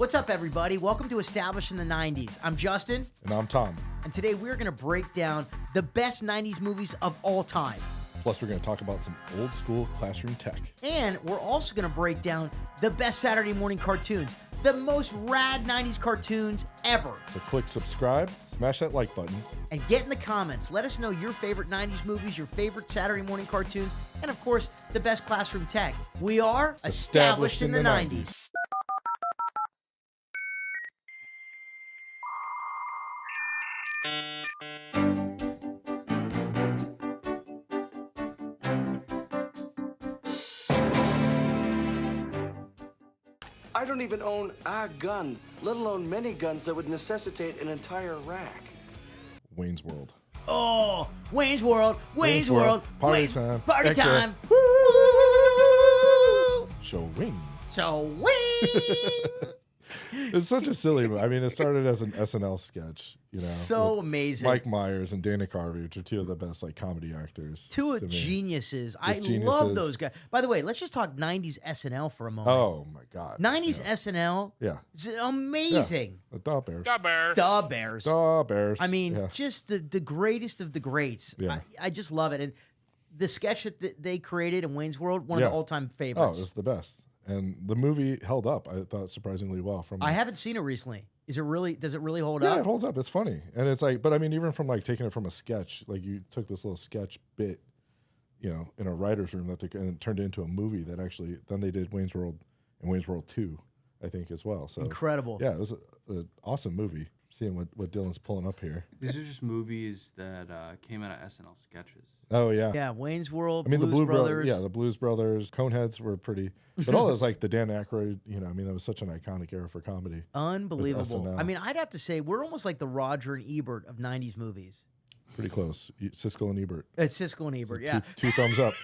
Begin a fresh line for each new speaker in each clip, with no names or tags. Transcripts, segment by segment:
What's up, everybody? Welcome to Established in the 90s. I'm Justin.
And I'm Tom.
And today we're going to break down the best 90s movies of all time.
Plus, we're going to talk about some old school classroom tech.
And we're also going to break down the best Saturday morning cartoons, the most rad 90s cartoons ever.
So click subscribe, smash that like button.
And get in the comments. Let us know your favorite 90s movies, your favorite Saturday morning cartoons, and of course, the best classroom tech. We are Established in the 90s.
I don't even own a gun, let alone many guns that would necessitate an entire rack.
Wayne's World.
Oh, Wayne's World, Wayne's World.
Party time.
Party
Extra.
time.
Woo!
Woo!
Show Wayne.
So Wayne.
It's such a silly movie. I mean, it started as an SNL sketch, you know.
So
with
amazing.
Mike Myers and Dana Carvey, which are two of the best like comedy actors.
Two
to me.
geniuses. I
Geniuses.
love those guys. By the way, let's just talk 90s SNL for a moment.
Oh my God.
90s SNL.
Yeah.
It's amazing.
The Da Bears.
Da Bears.
Da Bears.
I mean,
Yeah.
just the greatest of the greats.
Yeah.
I just love it. And the sketch that they created in Wayne's World, one of the all-time
Oh,
favorites.
it's the best. And the movie held up, I thought, surprisingly well.
I haven't seen it recently. Does it really hold
Yeah,
up?
it holds up. It's funny. And it's like, but I mean, even from like taking it from a sketch, like you took this little sketch bit, you know, in a writer's room and it turned it into a movie that actually, then they did Wayne's World and Wayne's World 2, I think, as well. So
Incredible.
Yeah, it was an awesome movie. Seeing what Dylan's pulling up here.
These are just movies that came out of SNL sketches.
Oh, yeah.
Yeah, Wayne's World,
I mean,
Blues
the
Brothers.
Yeah, the Blues Brothers, Coneheads were pretty, but all those like the Dan Aykroyd, you know, I mean, that was such an iconic era for comedy.
Unbelievable.
SNL.
I mean, I'd have to say we're almost like the Roger and Ebert of 90s movies.
Pretty close. Siskel and Ebert.
It's Siskel and Ebert, yeah.
Two thumbs up.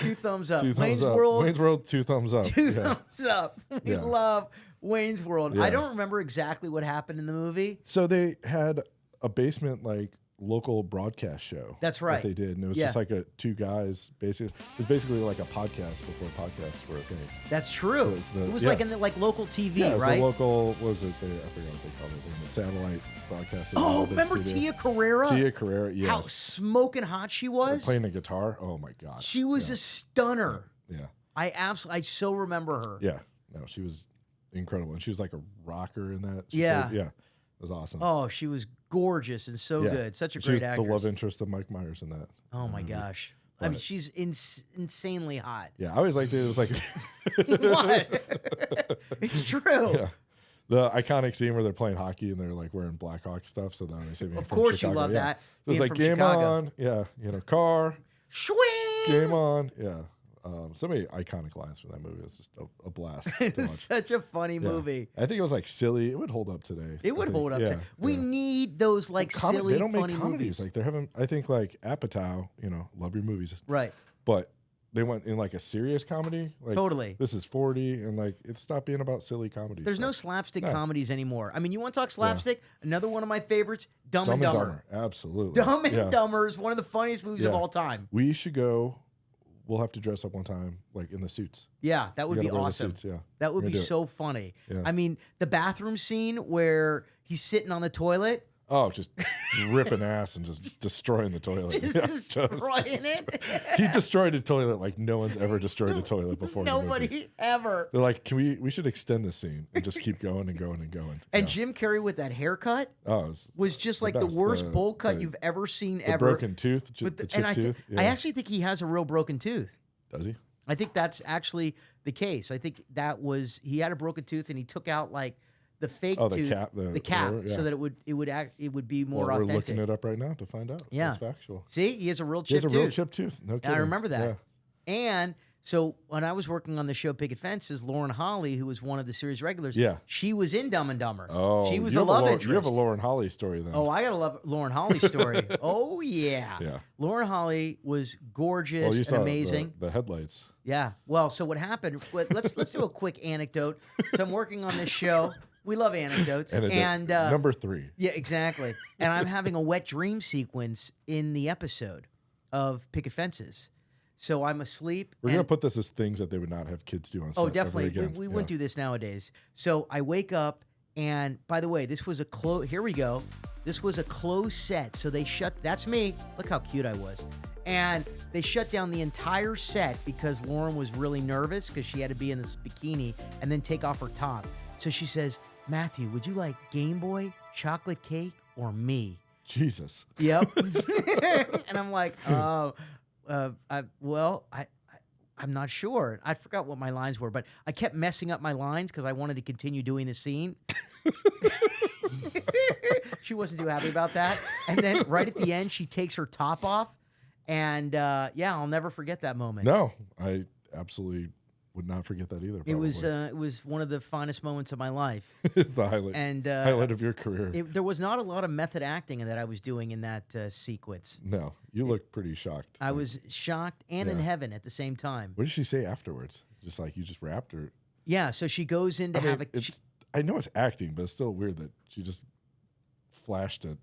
Two thumbs up.
Two thumbs
Wayne's
up.
World,
Wayne's World, two thumbs up.
two
Yeah.
thumbs up. We
Yeah.
love Wayne's World.
Yeah.
I don't remember exactly what happened in the movie.
So they had a basement like local broadcast show.
That's right.
That they did, and it was just like two guys. Basically, it was basically like a podcast before podcasts were a thing.
That's true. It was like in the local TV,
Yeah, it was
right?
a local. What was it? I forgot what they called it. The satellite broadcasting.
Oh, remember Tia Carrera?
Tia Carrera, yes.
How smoking hot she was.
Playing the guitar. Oh my God.
She was a stunner.
Yeah.
I so remember her.
Yeah. No, she was incredible, and she was like a rocker in that.
Yeah.
Yeah. It was awesome.
Oh, she was gorgeous and so good. Such a
She
great
was
actress.
the love interest of Mike Myers in that.
Oh my gosh. I mean, she's insanely hot.
Yeah, I always liked it. It was like
What? It's true.
Yeah. The iconic scene where they're playing hockey and they're like wearing Blackhawk stuff. So then they say,
Of course you love that.
So it's
Being
like
from
game
Chicago.
on. Yeah. You know, car,
Swing!
game on. Yeah. So many iconic lines from that movie. It's just a blast. to watch.
It's such a funny
Yeah.
movie.
I think it was like silly. It would hold up today.
It would hold up.
Yeah,
We need those like silly,
They don't
funny
make comedies.
movies.
Like they're having. I think like Apatow. You know, love your movies.
Right.
But they went in like a serious comedy. Like,
Totally.
This is 40, and like it stopped being about silly comedies.
There's
So,
no slapstick
No.
comedies anymore. I mean, you want to talk slapstick? Another one of my favorites, Dumb and Dumber.
Absolutely.
Dumb and
Yeah.
Dumber is one of the funniest movies of
Yeah.
all time.
We should go. We'll have to dress up one time, like in the suits.
Yeah, that would
We
be
gotta wear the
awesome.
suits, yeah.
That would
We're
be
gonna do it.
so funny.
Yeah.
I mean, the bathroom scene where he's sitting on the toilet,
Oh, just ripping ass and just destroying the toilet.
just
Yeah,
destroying it.
He destroyed a toilet like no one's ever destroyed a toilet before. in the movie.
Nobody ever.
They're like, we should extend this scene and just keep going and going and going.
And
Yeah.
Jim Carrey with that haircut
Oh, it
was just like the
best.
worst bowl cut
the-
you've ever seen
the
ever.
broken tooth,
With
the
and
chipped
I,
tooth. Yeah.
I actually think he has a real broken tooth.
Does he?
I think that's actually the case. I think that was he had a broken tooth and he took out like the fake
Oh, the
tooth,
cap-
the
the-
cap,
whatever, yeah.
so that it would be more
Well, we're
authentic.
looking it up right now to find out.
Yeah.
It's factual.
See, he has a real
He has
chipped
a real
tooth.
chipped tooth. No
And
kidding.
I remember that.
Yeah.
And so when I was working on the show Picket Fences, Lauren Holly, who was one of the series regulars,
Yeah.
she was in Dumb and Dumber.
Oh,
she was
you
the
have a
love
Lauren-
interest.
You have a Lauren Holly story then.
Oh, I gotta love Lauren Holly's story. Oh yeah.
Yeah.
Lauren Holly was gorgeous
well, you
and
saw
amazing.
the headlights.
Yeah. Well, so what happened? Let's do a quick anecdote. So I'm working on this show. We love anecdotes. And
number 3.
yeah, exactly. And I'm having a wet dream sequence in the episode of Picket Fences. So I'm asleep.
We're gonna put this as things that they would not have kids do on set.
Oh, definitely.
Ever again.
We wouldn't do this nowadays. So I wake up, and by the way, this was a close. Here we go. This was a closed set. So they shut. That's me. Look how cute I was. And they shut down the entire set because Lauren was really nervous because she had to be in this bikini and then take off her top. So she says, Matthew, would you like Game Boy, chocolate cake, or me?
Jesus.
Yep. And I'm like, I'm not sure. I forgot what my lines were, but I kept messing up my lines because I wanted to continue doing the scene. She wasn't too happy about that. And then right at the end, she takes her top off. And yeah, I'll never forget that moment.
No, I absolutely would not forget that either.
It was one of the finest moments of my life.
It's the highlight.
And
highlight of your career.
There was not a lot of method acting that I was doing in that sequence.
No, you looked pretty shocked.
I was shocked and in heaven at the same time.
What did she say afterwards? Just like you just rapped, or
yeah? So she goes in to have a.
I know it's acting, but it's still weird that she just flashed a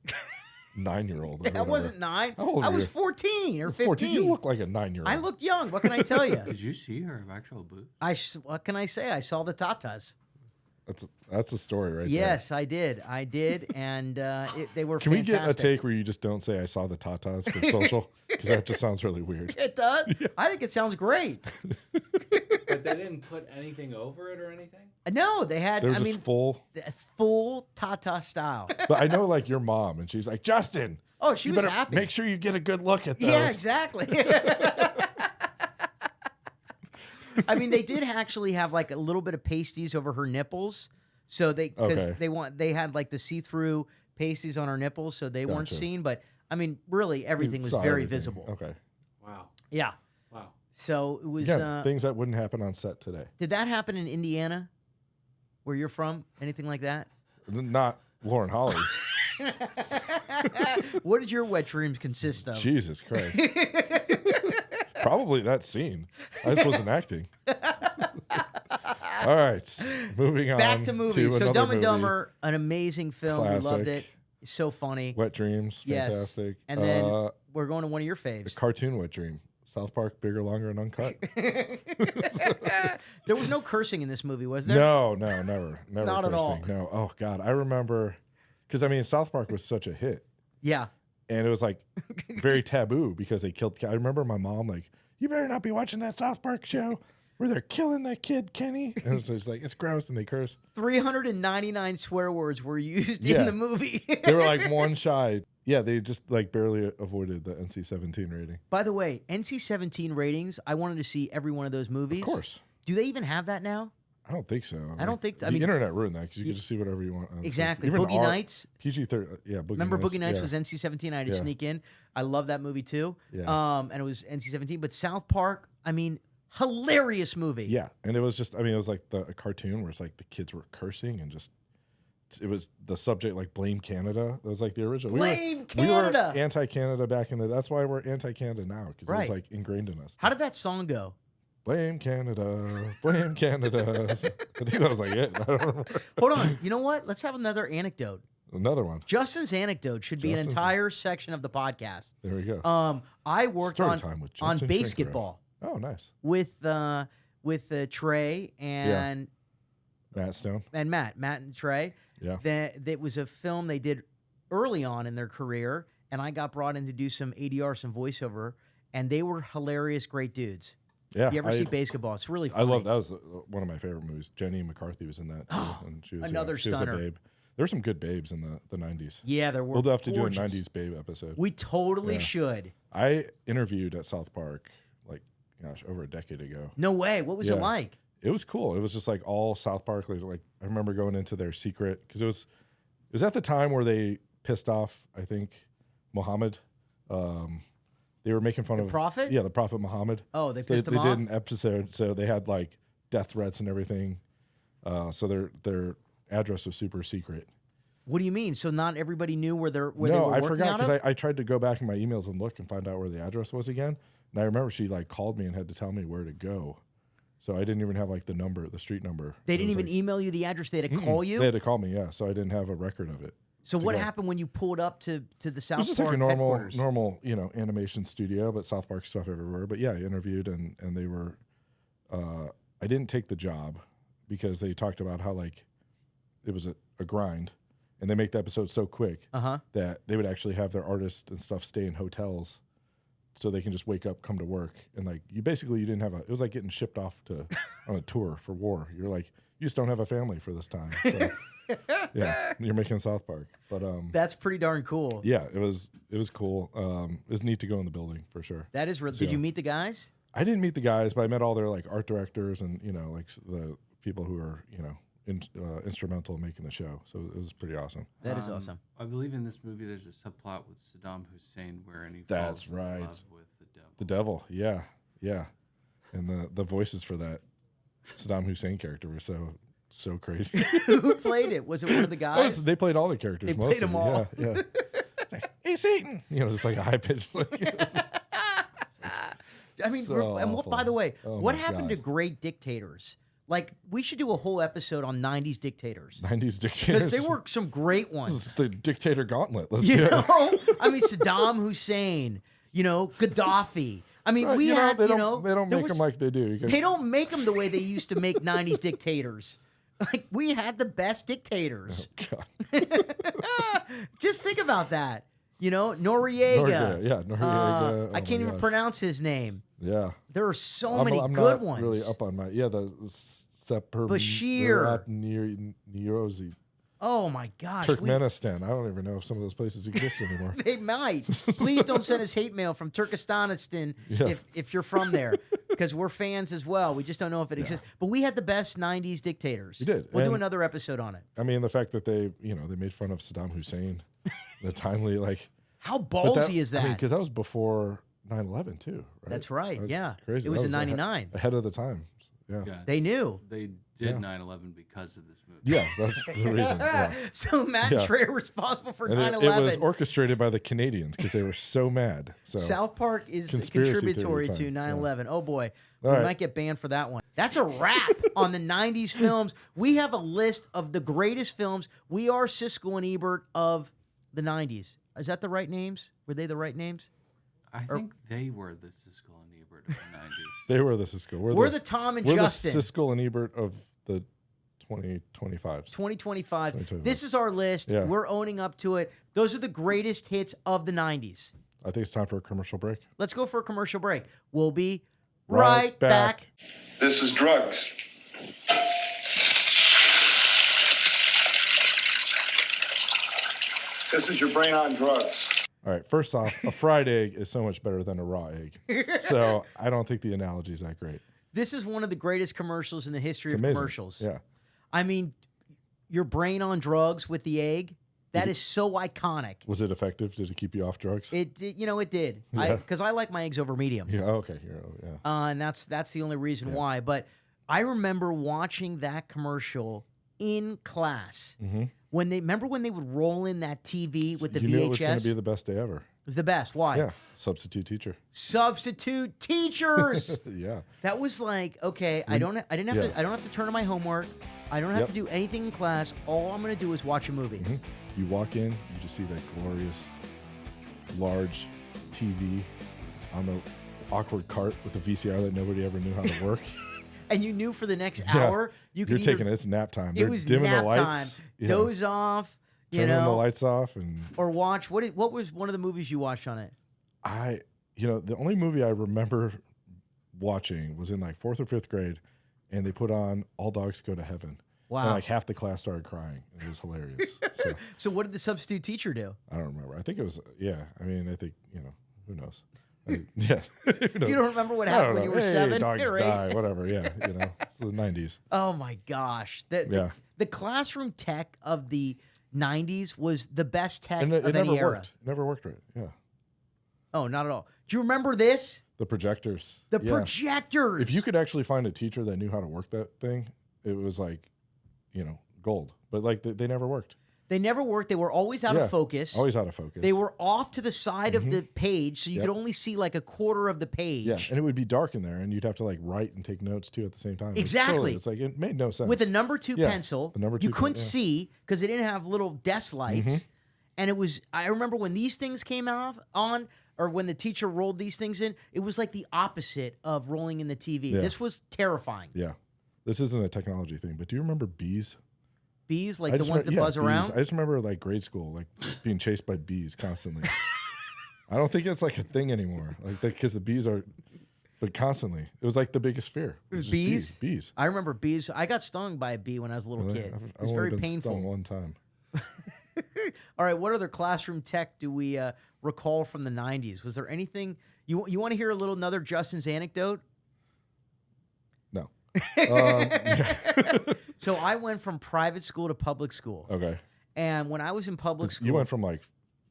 9-year-old.
I wasn't 9.
How old
I
were
was
you?
14 or 15.
14. You look like a 9-year-old.
I looked young. What can I tell you?
Did you see her actual boobs?
What can I say? I saw the tatas.
That's a story right
yes, there. I did, and they were
Can
fantastic.
we get a take where you just don't say I saw the tatas for social? Because that just sounds really weird.
It does? Yeah. I think it sounds great.
But they didn't put anything over it or anything?
No, they had,
They're just
full tata style.
But I know like your mom, and she's like, Justin.
Oh, she was happy.
Make sure you get a good look at those.
Yeah, exactly. I mean, they did actually have like a little bit of pasties over her nipples, so they had like the see-through pasties on her nipples, so they weren't seen. But I mean, really, everything was very visible.
Okay.
Wow.
Yeah.
Wow.
So it was
things that wouldn't happen on set today.
Did that happen in Indiana, where you're from? Anything like that?
Not Lauren Holly.
What did your wet dreams consist of?
Jesus Christ. Probably that scene. I just wasn't acting. All right. Moving on.
Back to movies. So Dumb and Dumber, an amazing film.
Classic.
We loved it. It's so funny.
Wet Dreams. Fantastic.
Yes. And then we're going to one of your faves.
The cartoon Wet Dream. South Park, Bigger, Longer, and Uncut.
There was no cursing in this movie, was there?
No, never.
Not
cursing.
at all.
No. Oh, God. I remember, because, I mean, South Park was such a hit.
Yeah.
And it was like very taboo because they killed. I remember my mom like, you better not be watching that South Park show where they're killing that kid Kenny. And it's like it's gross and they curse.
399 swear words were used in the movie.
They were like one shy. Yeah, they just like barely avoided the NC-17 rating.
By the way, NC-17 ratings. I wanted to see every one of those movies.
Of course.
Do they even have that now?
I don't think so.
I don't think.
The internet ruined that because you could just see whatever you want.
Exactly. Boogie Nights.
PG-13. Yeah.
Remember Boogie Nights was NC-17. I had to sneak in. I love that movie too.
Yeah.
And it was NC-17. But South Park. I mean, hilarious movie.
Yeah, and it was just. I mean, it was like a cartoon where it's like the kids were cursing and just. It was the subject like Blame Canada. That was like the original.
Blame Canada.
We were anti-Canada back in the. That's why we're anti-Canada now because it was like ingrained in us.
How did that song go?
Blame Canada, blame Canada. I think that was like it. I don't remember.
Hold on. You know what? Let's have another anecdote.
Another one.
Justin's anecdote should be an entire section of the podcast.
There we go.
I worked on
Justin
basketball.
Oh, nice.
With Trey and
Matt Stone
and Matt and Trey.
Yeah.
That was a film they did early on in their career, and I got brought in to do some ADR, some voiceover, and they were hilarious, great dudes.
Yeah,
you ever see Basketball? It's really funny.
I love that. Was one of my favorite movies. Jenny McCarthy was in that too, and she was
another stunner.
She was a babe. There were some good babes in the 90s.
Yeah, there were.
We'll have to
gorgeous.
do a 90s babe episode.
We totally should.
I interviewed at South Park like over a decade ago.
No way. What was it like?
It was cool. It was just like all South Park. Like I remember going into their secret because it was at the time where they pissed off I think Muhammad. They were making fun of the
Prophet.
Yeah, the Prophet Muhammad.
Oh, they pissed him off.
They did an episode, so they had like death threats and everything. So their address was super secret.
What do you mean? So not everybody knew where they were working
No, I forgot
because
I tried to go back in my emails and look and find out where the address was again. And I remember she like called me and had to tell me where to go. So I didn't even have like the street number.
They didn't even email you the address. They had to call you.
They had to call me. Yeah, so I didn't have a record of it.
So what
go.
happened when you pulled up to the
It
South
was just
Park
like a
headquarters?
normal, animation studio, but South Park stuff everywhere. But yeah, I interviewed and they were, I didn't take the job because they talked about how like it was a grind and they make the episode so quick that they would actually have their artists and stuff stay in hotels so they can just wake up, come to work. And like you didn't have it was like getting shipped off on a tour for war. You're like, you just don't have a family for this time. So yeah, you're making South Park. But
That's pretty darn cool.
yeah, it was cool. It was neat to go in the building for sure.
That is real. Did you meet the guys?
I didn't meet the guys, but I met all their like art directors and like the people who are instrumental in making the show. So it was pretty awesome.
That is awesome.
I believe in this movie there's a subplot with Saddam Hussein wherein he
That's
falls in
right.
love with the devil.
The devil, yeah, and the voices for that Saddam Hussein character were so crazy.
Who played it? Was it one of the guys?
They played all the characters.
They played them all.
Yeah. It's like, hey Satan, it's like a high pitched.
I mean,
So
and what, by the way,
Oh
what
my
happened to
God.
great dictators? Like, we should do a whole episode on 90s dictators.
90s dictators.
Because there were some great
This
ones.
is the dictator gauntlet. Let's
You
do it.
know? I mean, Saddam Hussein, Gaddafi. I mean, we had,
they don't
there
make
was-
them like they do. You can-
They don't make them the way they used to make 90s dictators. Like, we had the best dictators.
God.
Just think about that. Noriega.
Noriega, yeah, Noriega. Oh
I can't
my
even
gosh.
pronounce his name.
Yeah.
There are so many
I'm
good
not
ones.
really up on my the
Bashir.
Nirozi.
Oh my gosh. we-
Turkmenistan. I don't even know if some of those places exist anymore.
They might. Please don't send us hate mail from Turkestanistan
Yeah.
if you're from there, because we're fans as well. We just don't know if it exists. But we had the best 90s dictators.
We did.
We'll do
And-
another episode on it.
I mean, the fact that they made fun of Saddam Hussein, the timely like.
How
but
ballsy is that?
I mean, because that was before 9/11 too. Right?
That's right,
That's
yeah.
crazy.
It was
That
in
ahead-
99.
Ahead of the time. Yeah.
Yeah,
They knew.
They did 9/11 because of this movie.
Yeah, that's the reason. Yeah.
So Matt and
Yeah.
Trey are responsible for
And
9/11.
it was orchestrated by the Canadians because they were so mad. So
South Park is
Conspiracy theory
contributory to
time.
9/11. Oh boy,
All
we
right.
might get banned for that one. That's a wrap on the 90s films. We have a list of the greatest films. We are Siskel and Ebert of the 90s. Is that the right names? Were they the right names?
I think they were the Siskel and Ebert of the 90s.
they were the Siskel.
We're the Tom and
we're
Justin.
the Siskel and Ebert of the 2025s.
2025. This is our list.
Yeah.
We're owning up to it. Those are the greatest hits of the 90s.
I think it's time for a commercial break.
Let's go for a commercial break. We'll be
Right
right
back.
back.
This is drugs. This is your brain on drugs.
All right. First off, a fried egg is so much better than a raw egg. So I don't think the analogy is that great.
This is one of the greatest commercials in the history
It's
of
amazing.
commercials.
Yeah.
I mean, your brain on drugs with the egg, that is so iconic.
Was it effective? Did it keep you off drugs?
It did, it did.
Yeah.
Because I like my eggs over medium.
Yeah. Okay. Yeah.
And that's the only reason why. But I remember watching that commercial in class.
Mm-hmm.
When they would roll in that TV with the
you
VHS?
knew it was going to be the best day ever.
It was the best. Why?
Yeah. Substitute teacher.
Substitute teachers.
Yeah.
That was like, okay, I don't have to turn in my homework. I don't have
Yep.
to do anything in class. All I'm going to do is watch a movie.
Mhm. You walk in, you just see that glorious, large TV on the awkward cart with the VCR that nobody ever knew how to work.
And you knew for the next
Yeah.
hour you could
You're
either,
taking it. It's nap time.
it
They're
was
dimming
nap
the lights.
time,
Yeah.
doze off,
Turning the lights off, and
or watch what was one of the movies you watched on it?
the only movie I remember watching was in like 4th or 5th grade, and they put on All Dogs Go to Heaven.
Wow.
And like half the class started crying. It was hilarious. So
So what did the substitute teacher do?
I don't remember. I think it was I mean, I think who knows. Yeah. Who knows?
You don't remember what
I
happened
don't
when you
know.
were
Hey,
7
dogs
or 8?
die, whatever. Yeah, it's the 90s.
Oh my gosh. The classroom tech of the 90s was the best tech
And
of
it
any
never
era.
worked. It never worked right. Yeah.
Oh, not at all. Do you remember this?
The projectors.
The
Yeah.
projectors.
If you could actually find a teacher that knew how to work that thing, it was like, gold. But like they never worked.
They never worked. They were always out
Yeah.
of focus.
Always out of focus.
They were off to the side of the page, so you
Yep.
could only see like a quarter of the page.
Yeah, and it would be dark in there, and you'd have to like write and take notes too at the same time.
Exactly.
It's like it made no sense.
With a number 2
Yeah,
pencil,
the number
you
2
couldn't
pen, yeah.
see because they didn't have little desk lights. And I remember when these things came on, or when the teacher rolled these things in, it was like the opposite of rolling in the TV.
Yeah.
This was terrifying.
Yeah. This isn't a technology thing, but do you remember bees?
Bees, like the ones that buzz
bees.
around?
I just remember like grade school, like being chased by bees constantly. I don't think it's like a thing anymore. Like, because the bees are, but constantly. It was like the biggest fear. It was just
Bees?
Bees.
I remember bees. I got stung by a bee when I was a little
Really?
kid.
I've
It was
only
very
been
painful.
stung one time.
All right, what other classroom tech do we recall from the 90s? Was there anything you want to hear another Justin's anecdote?
No.
So I went from private school to public school.
Okay.
And when I was in public school,
You went from like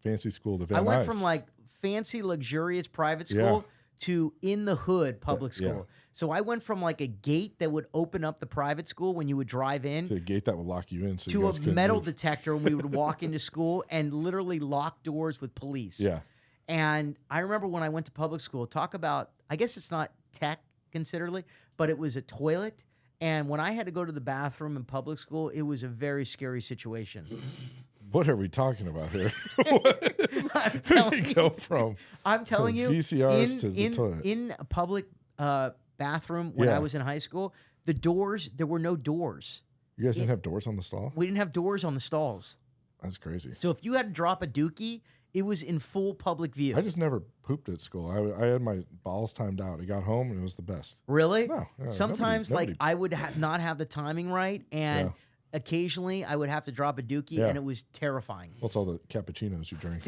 fancy school to Van
I went
Nuys.
from like fancy, luxurious private school
Yeah.
to in the hood public
Yeah.
school. So I went from like a gate that would open up the private school when you would drive in
to a gate that would lock you in. So you
to
guys
a
couldn't
metal
leave.
detector. We would walk into school and literally lock doors with police.
Yeah.
And I remember when I went to public school, talk about, I guess it's not tech considerably, but it was a toilet. And when I had to go to the bathroom in public school, it was a very scary situation.
What are we talking about here?
I'm
Where did
telling
we go from?
I'm telling you,
VCRs to the toilet.
in a public bathroom when
Yeah.
I was in high school, there were no doors.
You guys didn't have doors on the stall?
We didn't have doors on the stalls.
That's crazy.
So if you had to drop a dookie, it was in full public view.
I just never pooped at school. I had my bowels timed out. I got home and it was the best.
Really?
No, yeah,
Sometimes,
nobody-
like, I would not have the timing right, and
Yeah.
occasionally I would have to drop a dookie,
Yeah.
and it was terrifying.
What's all the cappuccinos you drink?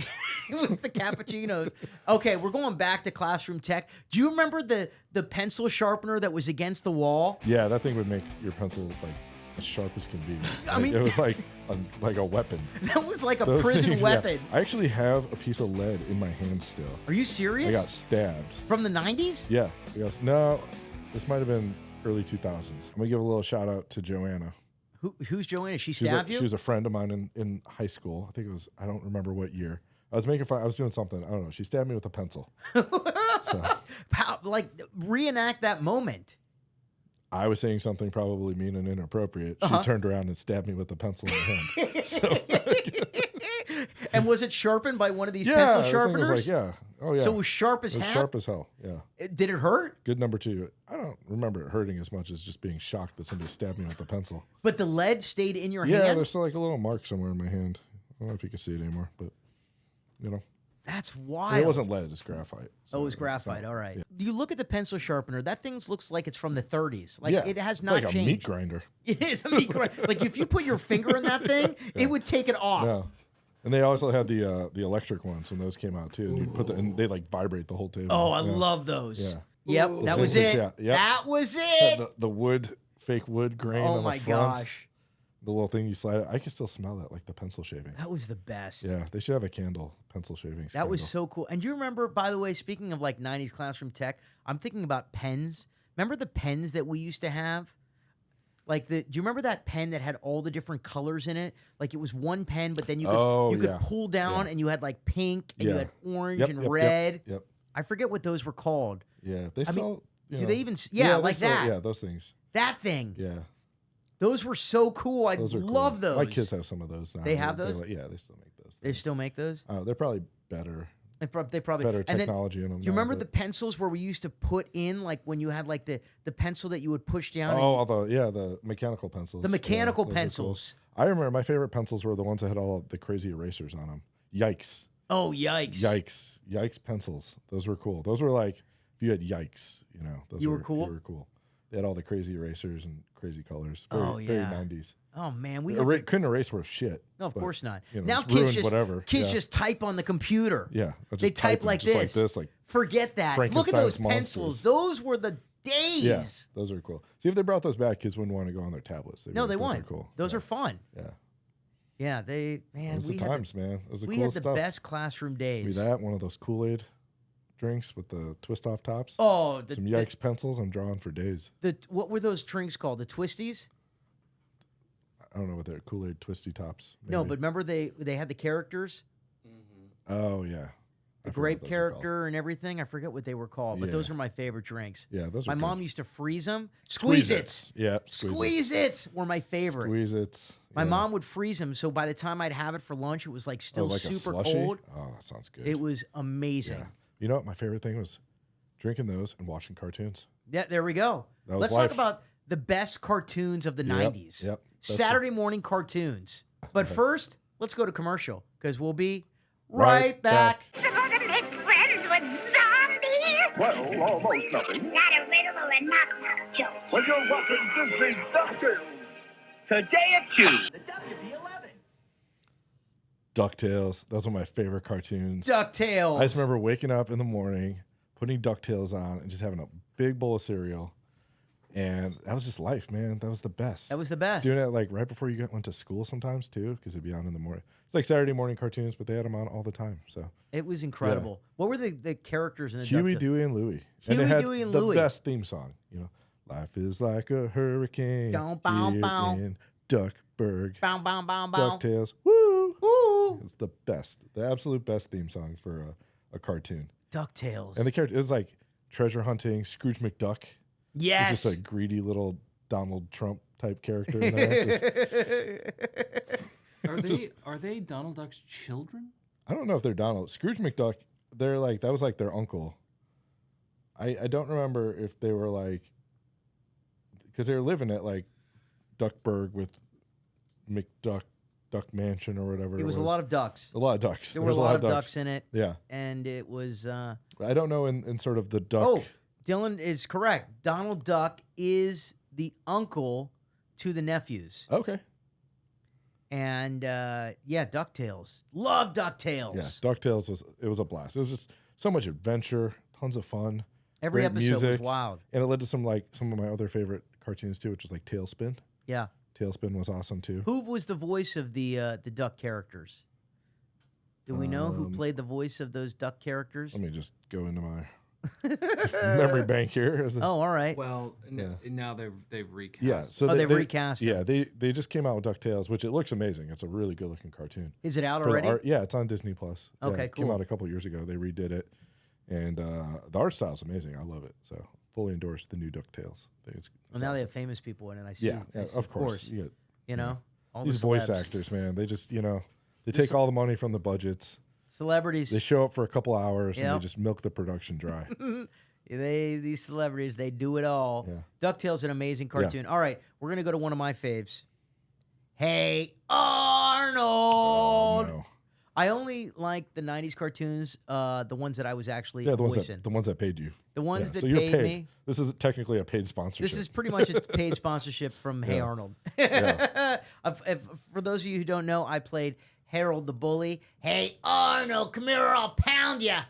It was the cappuccinos. Okay, we're going back to classroom tech. Do you remember the pencil sharpener that was against the wall?
Yeah, that thing would make your pencil like as sharp as can be.
I
Like,
mean-
it was like a weapon.
That was like a
Those
prison
things, yeah.
weapon.
I actually have a piece of lead in my hand still.
Are you
I
serious?
got stabbed.
From the 90s?
Yeah. No, this might have been early 2000s. I'm gonna give a little shout out to Joanna.
Who's Joanna? She
She
stabbed
was,
you?
she was a friend of mine in high school. I think it was, I don't remember what year. I was making fun. I was doing something. I don't know. She stabbed me with a pencil. So
Reenact that moment.
I was saying something probably mean and inappropriate.
Uh-huh.
She turned around and stabbed me with a pencil in the hand.
And was it sharpened by one of these
Yeah,
pencil
the thing
sharpeners?
was like, yeah. Oh, yeah.
So it was sharp as
It was
hell?
sharp as hell. Yeah.
Did it hurt?
Good number 2. I don't remember it hurting as much as just being shocked that somebody stabbed me with a pencil.
But the lead stayed in your
Yeah,
hand?
there's still like a little mark somewhere in my hand. I don't know if you can see it anymore, but you know.
That's
I
wild.
mean, it wasn't lead, it's graphite.
Oh, it was
it's
graphite.
not-
All right.
yeah.
You look at the pencil sharpener. That thing looks like it's from the 30s. Like
Yeah,
it has
it's
not
like
changed.
a meat grinder.
It is a meat grinder. Like if you put your finger in that thing, it would take it off.
Yeah. And they also had the electric ones when those came out too. And you'd put and they like vibrate the whole table.
Oh, I
Yeah.
love those.
Yeah.
Yep, that was it.
Yeah, yep.
That was
Had
it.
the wood, fake wood grain
Oh
on
my
the front.
gosh.
The little thing you slide it. I can still smell that, like the pencil shavings.
That was the best.
Yeah, they should have a candle, pencil shavings.
That was
candle.
so cool. And do you remember, by the way, speaking of like 90s classroom tech, I'm thinking about pens. Remember the pens that we used to have? Like do you remember that pen that had all the different colors in it? Like it was one pen, but then you could
yeah.
pull down and you had like pink and you
Yeah.
had orange
Yep,
and
yep,
red.
Yep.
I forget what those were called.
Yeah, they
I mean,
sell. you
do
know-
they even
they
like
sell-
that?
Yeah, those things.
That thing.
Yeah,
Those were so cool. I
those are
love
cool.
those.
My kids have some of those now.
They have
They
those?
like- yeah, they still make those.
They
things.
still make those?
They're probably better
They probably
better
and then,
technology in them.
do you
now,
remember
but-
the pencils where we used to put in like when you had like the pencil that you would push down?
Oh, all the mechanical pencils.
The mechanical
those are cool.
pencils.
I remember my favorite pencils were the ones that had all the crazy erasers on them. Yikes.
Oh, yikes.
Yikes pencils. Those were cool. Those were like, if you had Yikes, you know. Those
You were cool?
You were cool. They had all the crazy erasers and crazy colors.
Oh,
Very
yeah.
90s.
Oh man, we
Couldn't erase worth shit.
no, of
but,
course not.
you know,
Now
just
kids
ruined
just
whatever.
kids
Yeah.
just type on the computer.
Yeah. I'll
They
just
type
them
like
just
this.
Like this. Like,
Forget that. Look at those
Frankenstein's
pencils.
monsters.
Those were the days.
yeah. Those are cool. See, if they brought those back, kids wouldn't want to go on their tablets.
No, they
those
won't.
are cool.
Those
yeah.
are fun.
Yeah.
Yeah, man.
Those are
We
the
had
times, man. Those are
we
cool
had the
stuff.
best classroom
Be
days.
that, one of those Kool-Aid drinks with the twist off tops.
Oh,
Some Yikes pencils. I'm drawing for days.
what were those drinks called? The Twisties?
I don't know what they're Kool-Aid twisty tops.
No,
maybe.
but remember they had the characters.
Oh yeah.
the
forget
grape
what those are called.
character and everything. I forget what they were called, but
Yeah.
those are my favorite drinks.
Yeah, those
My
are
mom
good.
used to freeze them. Squeeze-Its.
Yeah,
Squeeze-Its were my favorite.
Squeeze-Its.
My
yeah.
mom would freeze them, so by the time I'd have it for lunch, it was like
Oh,
still
like a
super
slushie?
cold.
Oh, that sounds good.
It was amazing.
Yeah. You know what? My favorite thing was drinking those and watching cartoons.
Yeah, there we go.
That was
Let's
life.
talk about the best cartoons of the 90s.
Yep.
Saturday morning cartoons. But first, let's go to commercial because we'll be
Right
right back.
Supposed to make friends with zombies?
Well, almost nothing.
Not a riddle or a knock-knock joke.
When you're watching Disney's DuckTales.
Today at 2.
DuckTales. Those were my favorite cartoons.
DuckTales.
I just remember waking up in the morning, putting DuckTales on, and just having a big bowl of cereal. And that was just life, man. That was the best.
That was the best.
Doing it like right before you went to school sometimes too, because it'd be on in the morning. It's like Saturday morning cartoons, but they had them on all the time. So
It was incredible. What were the characters in the
Huey,
DuckTales?
Dewey, and Louie. And
Huey,
they had
Dewey, and
the
Louie.
best theme song. You know, life is like a hurricane.
Bow, bow,
here
bow.
in Duckburg.
Bow, bow, bow, bow.
DuckTales. Woo!
Ooh.
It's the best, the absolute best theme song for a cartoon.
DuckTales.
And the character, it was like treasure hunting, Scrooge McDuck.
yes.
Just a greedy little Donald Trump type character in there.
Are they Donald Duck's children?
I don't know if they're Donald. Scrooge McDuck, they're like, that was like their uncle. I don't remember if they were like, because they were living at like Duckburg with McDuck, Duck Mansion or whatever.
It was a lot of ducks.
A lot of ducks.
There were a lot of ducks in it.
Yeah.
And it was...
I don't know in sort of the duck.
Oh, Dylan is correct. Donald Duck is the uncle to the nephews.
Okay.
And yeah, DuckTales. Love DuckTales.
Yeah, DuckTales was a blast. It was just so much adventure, tons of fun.
Every
great
episode was
music,
wild.
And it led to some of my other favorite cartoons too, which was like Tailspin.
Yeah.
Tailspin was awesome too.
Who was the voice of the duck characters? Do we know who played the voice of those duck characters?
Let me just go into my memory bank here.
Oh, all right.
Well,
Yeah.
now they've recast.
Yeah, so
they've recast it.
Yeah, they just came out with DuckTales, which it looks amazing. It's a really good looking cartoon.
Is it out
For the
already?
art- yeah, it's on Disney Plus. Yeah,
Okay,
it Came
cool.
out a couple years ago. They redid it, and the art style is amazing. I love it. So fully endorse the new DuckTales. I think it's
Well, now they
awesome.
have famous people in it. I see.
Yeah,
I see,
of course. You get
You know, all
these
the
voice
celebs.
actors, man. They just they take all the money from the budgets.
Celebrities.
They show up for a couple hours and
Yep.
they just milk the production dry.
These celebrities, they do it all.
Yeah.
DuckTales, an amazing cartoon. All right, we're gonna go to one of my faves. Hey Arnold.
Oh, no.
I only like the '90s cartoons, the ones that I was actually
Yeah, the
voicing.
ones that paid you.
The ones
Yeah,
that
so you're
paid me.
This is technically a paid sponsorship.
This is pretty much a paid sponsorship from Hey
Yeah.
Arnold.
Yeah.
For those of you who don't know, I played Harold the Bully. Hey Arnold, come here or I'll pound ya.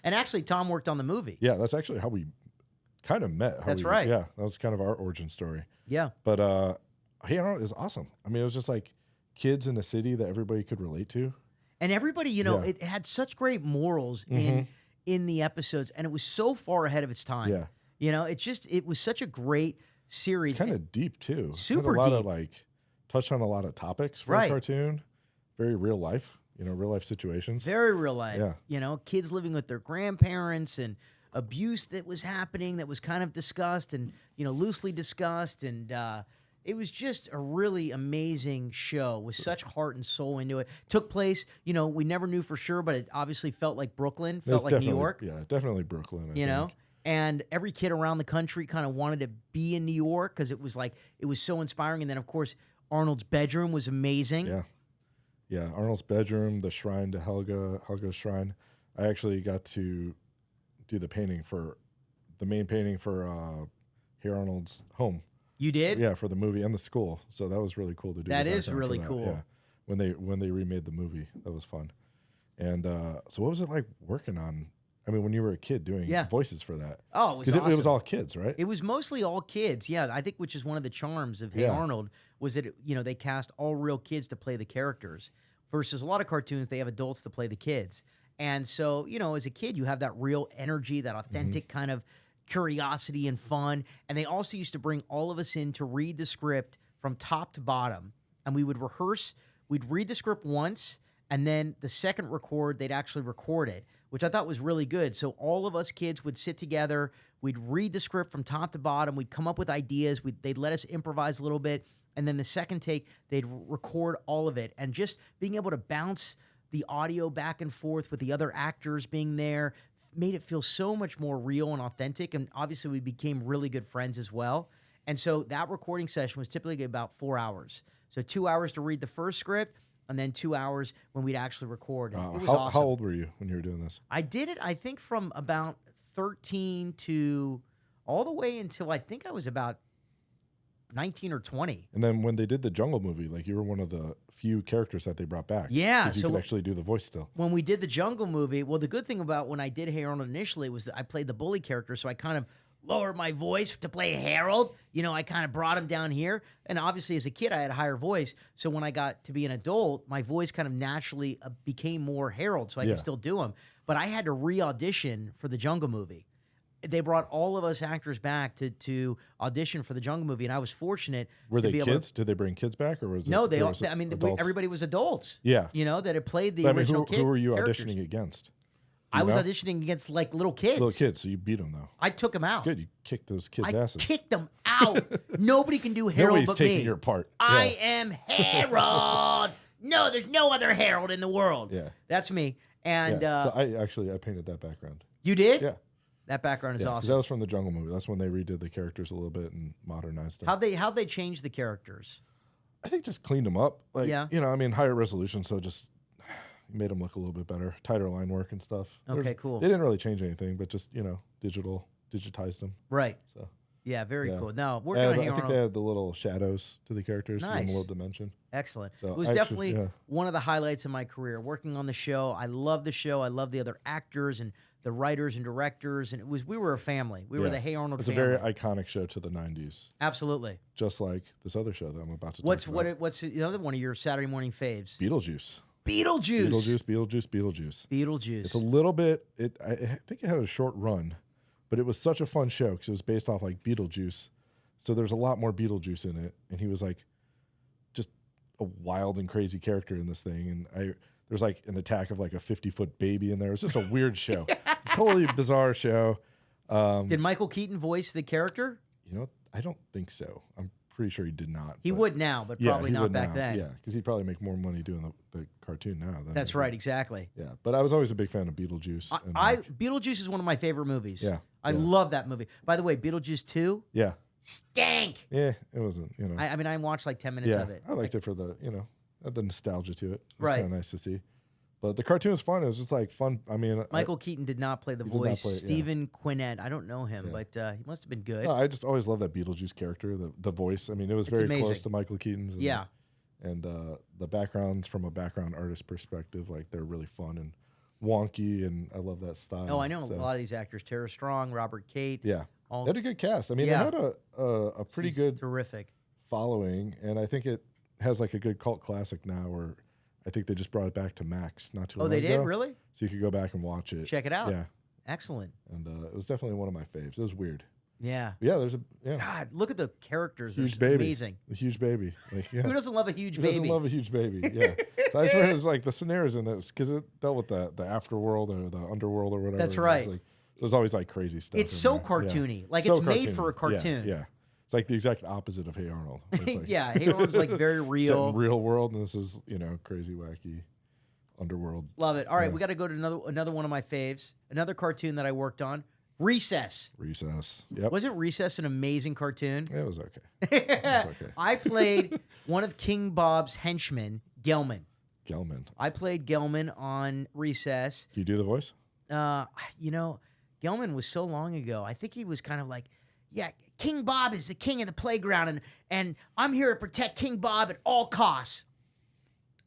And actually, Tom worked on the movie.
Yeah, that's actually how we kind of met.
That's right.
Yeah, that was kind of our origin story.
Yeah.
But Hey Arnold is awesome. I mean, it was just like kids in a city that everybody could relate to.
And everybody,
Yeah.
it had such great morals in the episodes, and it was so far ahead of its time.
Yeah.
It was such a great series.
It's kind of deep too.
Super
Had a lot
deep.
of like touched on a lot of topics for
Right.
a cartoon. Very real life, real life situations.
Very real life.
Yeah.
Kids living with their grandparents and abuse that was happening that was kind of discussed and, loosely discussed. And it was just a really amazing show with such heart and soul into it. Took place, we never knew for sure, but it obviously felt like Brooklyn,
It was
felt like New
definitely-
York.
Yeah, definitely Brooklyn. I think.
And every kid around the country kind of wanted to be in New York because it was so inspiring. And then, of course, Arnold's bedroom was amazing.
Yeah. Yeah, Arnold's bedroom, the shrine to Helga's shrine. I actually got to do the main painting for Hey Arnold's home.
You did?
Yeah, for the movie and the school. So that was really cool to do.
That
the
is
background for
really
that,
cool.
Yeah. When they remade the movie, that was fun. And so what was it like working on? I mean, when you were a kid doing voices for that?
Oh, it was
because
awesome.
it was all kids, right?
It was mostly all kids. Yeah, I think which is one of the charms of Hey
Yeah.
Arnold was that they cast all real kids to play the characters versus a lot of cartoons they have adults to play the kids. And so, as a kid you have that real energy, that authentic kind of curiosity and fun. And they also used to bring all of us in to read the script from top to bottom. And we would rehearse, we'd read the script once, And then the second record, they'd actually record it, which I thought was really good. So all of us kids would sit together. We'd read the script from top to bottom. We'd come up with ideas. They'd let us improvise a little bit. And then the second take, they'd record all of it. And just being able to bounce the audio back and forth with the other actors being there made it feel so much more real and authentic. And obviously, we became really good friends as well. And so that recording session was typically about 4 hours. So 2 hours to read the first script, and then 2 hours when we'd actually record it. It was awesome.
How old were you when you were doing this?
I did it, I think, from about 13 to all the way until I think I was about 19 or 20.
And then when they did the Jungle movie, like you were one of the few characters that they brought back.
Yeah.
Because you could actually do the voice still.
When we did the Jungle movie, well, the good thing about when I did Hey Arnold initially was that I played the bully character, so I kind of lowered my voice to play Harold. You know, I kind of brought him down here. And obviously, as a kid, I had a higher voice. So when I got to be an adult, my voice kind of naturally became more Harold, so I could still do him. But I had to re-audition for the Jungle movie. They brought all of us actors back to audition for the Jungle movie, and I was fortunate.
Were
to
they
be able
kids? Did they bring kids back, or was it?
No, they all.
was it
I mean,
adults?
everybody was adults.
Yeah,
you know that had played the
but,
original
who were you
characters.
auditioning against?
I was auditioning against like little kids.
Little kids, so you beat them though.
I took them out.
It's good. You kicked those kids'
I
asses.
kicked them out. Nobody can do Harold
Nobody's
but
taking
me.
your part.
I am Harold. No, there's no other Harold in the world.
Yeah,
that's me. And
so I painted that background.
You did?
Yeah.
That background is
Yeah, 'cause
awesome.
that was from the Jungle movie. That's when they redid the characters a little bit and modernized them.
How'd they change the characters?
I think just cleaned them up. Like,
Yeah.
you know, I mean, higher resolution, so just made them look a little bit better, tighter line work and stuff.
Okay, cool.
They didn't really change anything, but just, you know, digitized them.
Right.
So
yeah, very
yeah.
cool. No, we're
And
going to
I think they had the little shadows to the characters, to give them
Nice.
a little dimension.
Excellent.
So
it was definitely one of the highlights of my career, working on the show. I love the show. I love the other actors and the writers and directors, and we were a family. We were the Hey Arnold
It's
family.
a very iconic show to the 90s.
Absolutely.
Just like this other show that I'm about to
What's
talk about.
what's another one of your Saturday morning faves?
Beetlejuice.
Beetlejuice.
It's a little bit. I think it had a short run, but it was such a fun show because it was based off like Beetlejuice. So there's a lot more Beetlejuice in it, and he was like just a wild and crazy character in this thing. And there's like an attack of like a 50-foot baby in there. It's just a weird show, totally bizarre show.
Did Michael Keaton voice the character?
You know, I don't think so. I'm pretty sure he did not.
He would now, but probably
he
not
would
back
now.
then.
Yeah, because he'd probably make more money doing the cartoon now.
That's right, exactly.
Yeah, but I was always a big fan of Beetlejuice.
Beetlejuice is one of my favorite movies.
Yeah,
I love that movie. By the way, Beetlejuice 2.
Yeah.
Stank.
Yeah, it wasn't. You know.
I mean, I watched like 10 minutes of it.
I liked it for the the nostalgia to it. It was
Right.
kind of nice to see. But the cartoon was fun. It was just like fun. I mean,
Michael Keaton did not play the
He did not
voice.
play it, yeah.
Stephen Quinnett. I don't know him, but he must have been good.
no, I just always loved that Beetlejuice character, the voice. I mean, it was very
amazing.
close to Michael Keaton's. And,
Yeah.
And the backgrounds from a background artist perspective, like they're really fun and wonky, and I love that style.
Oh, I know
So,
a lot of these actors: Tara Strong, Robert Cate.
Yeah,
all
they had a good cast. I mean,
Yeah.
they had a pretty
She's
good
terrific
following, and I think it has like a good cult classic now. Where I think they just brought it back to Max not too long ago.
Oh, they did? Really?
So you could go back and watch it.
Check it out.
Yeah,
Excellent.
and it was definitely one of my faves. It was weird.
Yeah.
But yeah, there's a
God, look at the characters.
huge
They're
baby,
amazing.
a huge baby. Like, yeah.
Who doesn't love a huge
Who
baby?
doesn't love a huge baby? Yeah. So I swear it was like the scenarios in this because it dealt with the afterworld or the underworld or whatever.
That's
and
right.
It's like, so there's always like crazy stuff.
It's
in
so
there.
cartoony.
Yeah.
Like
So
it's made
cartoony.
for a cartoon.
Yeah. It's like the exact opposite of Hey Arnold. It's like
Yeah, Hey Arnold's like very
set
real.
in real world, and this is crazy, wacky underworld.
Love it. All right,
Yeah.
we got to go to another one of my faves. Another cartoon that I worked on, Recess.
Recess. Yep.
Wasn't Recess an amazing cartoon?
It was okay. It was okay.
I played one of King Bob's henchmen, Gelman.
Gelman.
I played Gelman on Recess.
Can you do the voice?
Gelman was so long ago. I think he was kind of like, yeah, King Bob is the king of the playground, and I'm here to protect King Bob at all costs.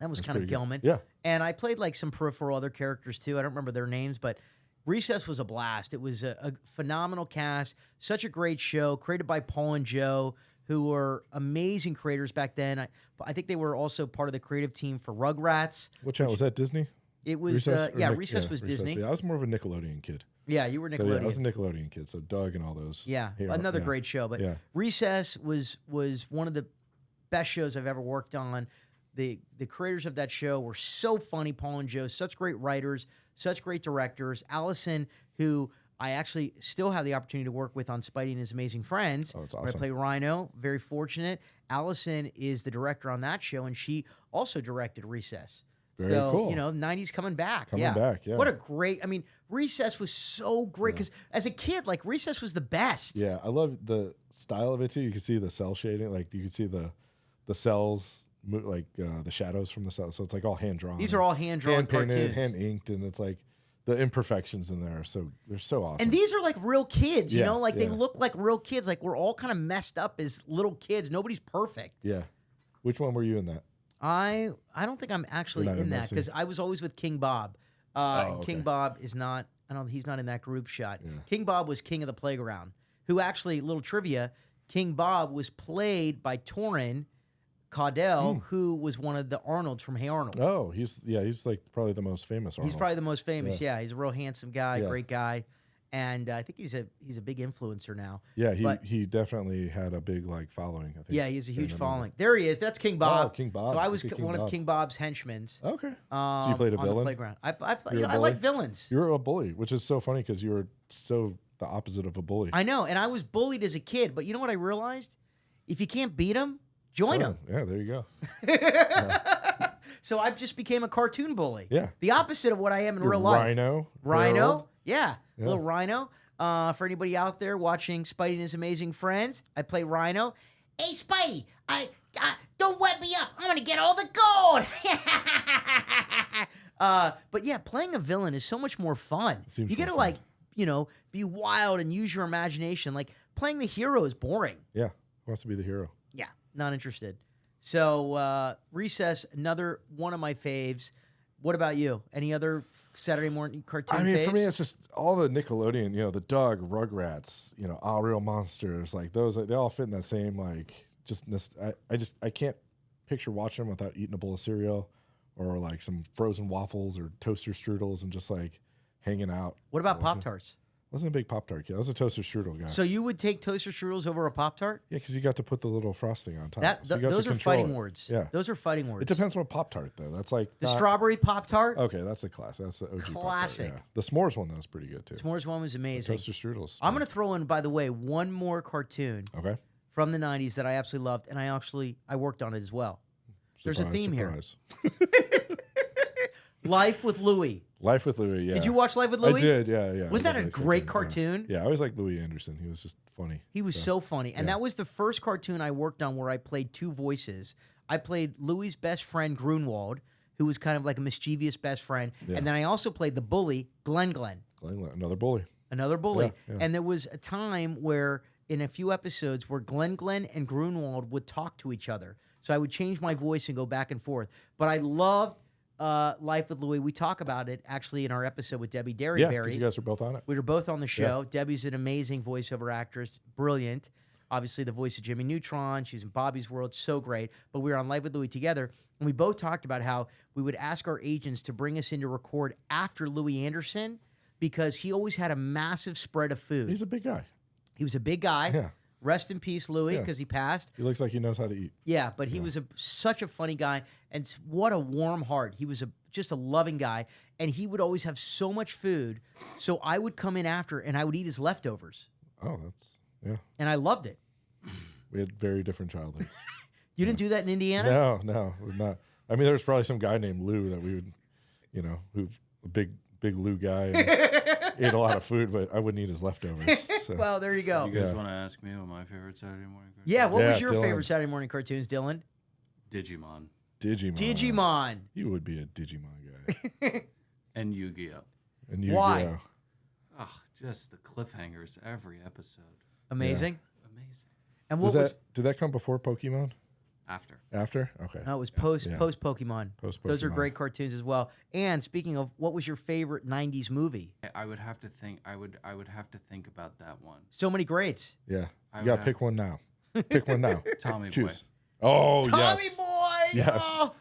That was
That's
kind of
pretty good.
Gelman.
Yeah.
And I played like some peripheral other characters too. I don't remember their names, but Recess was a blast. It was a phenomenal cast, such a great show, created by Paul and Joe, who were amazing creators back then. I think they were also part of the creative team for Rugrats.
What channel was that? Disney?
It was
Recess or
Recess was Disney.
Yeah, I was more of a Nickelodeon kid.
Yeah, you were
So,
Nickelodeon.
I was a Nickelodeon kid. So Doug and all those.
Yeah,
Hey,
another
yeah.
great show. But
Yeah.
Recess was one of the best shows I've ever worked on. The creators of that show were so funny, Paul and Joe, such great writers, such great directors. Allison, who I actually still have the opportunity to work with on Spidey and His Amazing Friends.
Oh, it's
where
awesome.
I play Rhino. Very fortunate. Allison is the director on that show, and she also directed Recess.
Very
so,
cool.
90s coming back.
Coming back, yeah.
What a great, Recess was so great because as a kid, like, Recess was the best.
Yeah, I love the style of it too. You can see the cell shading, like you can see the cells, like the shadows from the cells. So it's like all hand drawn.
These are all hand-drawn
painted,
cartoons.
hand inked, and it's like the imperfections in there. So they're so awesome.
And these are like real kids,
Yeah,
they
yeah.
look like real kids. Like, we're all kind of messed up as little kids. Nobody's perfect.
Yeah. Which one were you in that?
I don't think I'm actually
You're not
in
in that
that because
scene?
I was always with King Bob.
okay.
King Bob is not. He's not in that group shot. King Bob was king of the playground. Who actually, little trivia, King Bob was played by Torrin Caudell, who was one of the Arnolds from Hey Arnold.
Oh, he's like probably the most famous Arnold.
He's probably the most famous. Yeah, he's a real handsome guy,
Yeah.
great guy, and I think he's a big influencer now.
Yeah,
But-
he definitely had a big like following, I think.
Yeah, he has a huge
during that
following. There he is. That's King Bob.
Oh, King Bob.
So I was
Look at King
one of
Bob.
King Bob's henchmen.
movie. Okay. So you played a
on the
villain?
playground. I
You're a
I like
bully?
villains.
You were a bully, which is so funny because you were so the opposite of a bully.
I know, and I was bullied as a kid, but you know what I realized? If you can't beat them, join them.
Yeah, there you go.
So I just became a cartoon bully.
Yeah.
The opposite of what I am in
You're
real life.
Rhino.
Rhino?
Harold.
Yeah. Little Rhino. For anybody out there watching Spidey and His Amazing Friends, I play Rhino. Hey, Spidey, don't wet me up. I'm going to get all the gold. But yeah, playing a villain is so much more fun.
Seems
You get to,
more fun.
be wild and use your imagination. Like, playing the hero is boring.
Yeah. Who wants to be the hero?
Yeah, not interested. So, Recess, another one of my faves. What about you? Any other Saturday morning cartoon
I mean,
faves?
for me, it's just all the Nickelodeon, the Doug, Rugrats, All Real Monsters, like those, they all fit in that same, like, I can't picture watching them without eating a bowl of cereal or like some frozen waffles or toaster strudels and just like hanging out.
What about
watching.
Pop-Tarts?
I wasn't a big Pop-Tart kid. I was a toaster strudel guy.
So you would take toaster strudels over a Pop-Tart?
Yeah, because you got to put the little frosting on top. So you got
Those
to
are
control
fighting
it.
words.
Yeah.
Those are fighting words.
It depends what Pop-Tart, though. That's like
The
not-
strawberry Pop-Tart?
Okay, that's a classic. That's the OG Pop-Tart,
Classic.
yeah. The s'mores one, though, is pretty good, too.
S'mores one was amazing.
Toaster strudels.
I'm going to throw in, by the way, one more cartoon
Okay.
from the 90s that I absolutely loved, and I worked on it as well. There's a theme here. Life with Louie.
Life with Louie, yeah.
Did you watch Life with Louie?
I did, yeah.
Was
I
that
love
a
that
great
Yeah.
cartoon?
Yeah, I always liked Louie Anderson. He was just funny.
He was so funny. And
Yeah.
that was the first cartoon I worked on where I played two voices. I played Louie's best friend, Grunwald, who was kind of like a mischievous best friend.
Yeah.
And then I also played the bully, Glenn,
Another bully.
another bully.
Yeah, yeah.
And there was a time where, in a few episodes, where Glenn and Grunwald would talk to each other. So I would change my voice and go back and forth. But I loved Life with Louie. We talk about it, actually, in our episode with Debbie
Yeah,
Derryberry.
because you guys were both on it.
We were both on the show. Debbie's an amazing voiceover actress, brilliant. Obviously, the voice of Jimmy Neutron. She's in Bobby's World, so great. But we were on Life with Louie together, and we both talked about how we would ask our agents to bring us in to record after Louie Anderson because he always had a massive spread of food.
He's a big guy.
He was a big guy.
Yeah.
Rest in peace, Louie,
Yeah.
because he passed.
He looks like he knows how to eat.
Yeah, but he was such a funny guy, and what a warm heart. He was just a loving guy, and he would always have so much food. So I would come in after, and I would eat his leftovers,
Oh, yeah.
and I loved it.
We had very different childhoods.
You didn't do that in Indiana?
No, we're not. I mean, there's probably some guy named Lou that we would, who's a big Lou guy and ate a lot of food, but I wouldn't eat his leftovers. So.
Well, there you go.
You guys
Yeah.
want to ask me what my favorite Saturday morning cartoon?
Yeah, what was
Yeah,
your
Dylan.
favorite Saturday morning cartoons, Dylan?
Digimon
Digimon.
You would be a Digimon guy.
and Yu-Gi-Oh.
And you,
Why?
Oh, just the cliffhangers every episode.
Amazing.
Amazing.
And what was?
Did that come before Pokemon?
After.
After? Okay.
No, it was post
Yeah.
Pokemon.
Post
Those are
Pokemon.
great cartoons as well. And speaking of, what was your favorite '90s movie?
I would have to think. I would have to think about that one.
So many greats.
Yeah.
I
You got
would
to pick one now. Pick one now.
Tommy Boy.
Choose. Oh,
Tommy
yes.
Boy.
Yes.
Oh,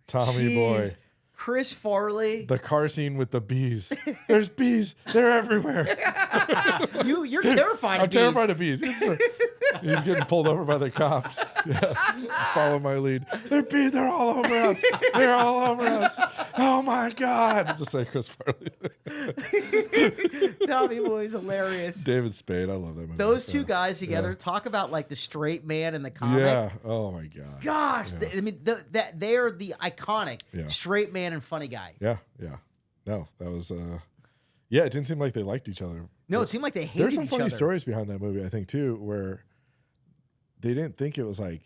Tommy
jeez.
Boy.
Chris Farley.
The car scene with the bees. There's bees. They're everywhere.
You're terrified
I'm
of bees.
terrified of bees. He's getting pulled over by the cops. Yeah. Follow my lead. They're all over us. They're all over us. Oh my God. Just like Chris Farley.
Tommy Boy's hilarious.
David Spade. I love that movie.
Those two guys together talk about like the straight man and the comic.
Yeah. Oh my God.
Gosh, I mean, they are the iconic
Yeah.
straight man and funny guy.
Yeah. Yeah. No, that was. Yeah, it didn't seem like they liked each other.
No, it seemed like they hated
There's some
each
funny
other.
stories behind that movie, I think, too, where they didn't think it was like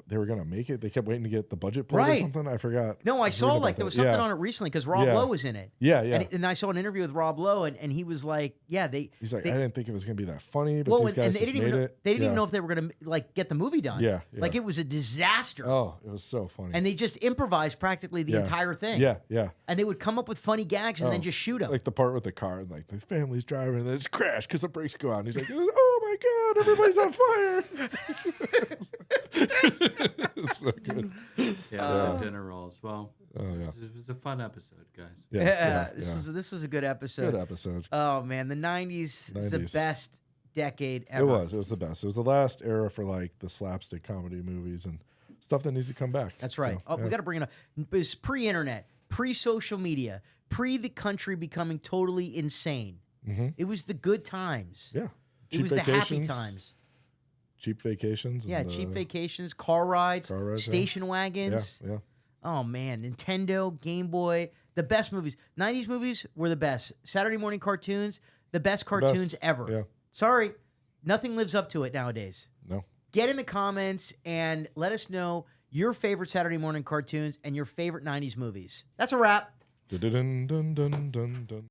they were gonna make it. They kept waiting to get the budget pulled or
Right.
something. I forgot.
No, I
was
saw
reading
like
about
there was
that.
something
Yeah.
on it recently because Rob
Yeah.
Lowe was in it.
Yeah, yeah.
And I saw an interview with Rob Lowe, and he was like, "Yeah,
He's like,
they-
I didn't think it was gonna be that funny, but
well,
these
and
guys
they
just
didn't even
made
know,
it.
they didn't even
Yeah.
know if they were gonna like get the movie done.
Yeah,
like
yeah.
it was a disaster.
Oh, it was so funny.
And they just improvised practically the
Yeah.
entire thing.
Yeah, yeah.
And they would come up with funny gags and then
Oh,
just shoot them.
Like the part with the car, and like the family's driving, and then it's crashed because the brakes go out. And he's like, "Oh my God, everybody's on fire!" It's so good.
Yeah, the dinner rolls. Well,
Oh yeah,
it was a fun episode, guys.
yeah.
This was a good episode.
Good episode.
Oh man, the '90s was the
90s.
best decade ever.
It was the best. It was the last era for like the slapstick comedy movies and stuff that needs to come back.
That's right.
So,
Oh,
yeah.
we got to bring it up. It was pre-internet, pre-social media, pre the country becoming totally insane. It was the good times.
Yeah.
It
Cheap
was the happy
vacations,
times.
Cheap vacations.
Yeah,
and,
cheap vacations, car rides,
yeah.
station wagons.
Yeah, yeah.
Oh man, Nintendo, Game Boy, the best movies. 90s movies were the best. Saturday morning cartoons, the best cartoons ever.
Yeah.
Sorry, nothing lives up to it nowadays.
No.
Get in the comments and let us know your favorite Saturday morning cartoons and your favorite 90s movies. That's a wrap.
Dun, dun, dun, dun, dun, dun.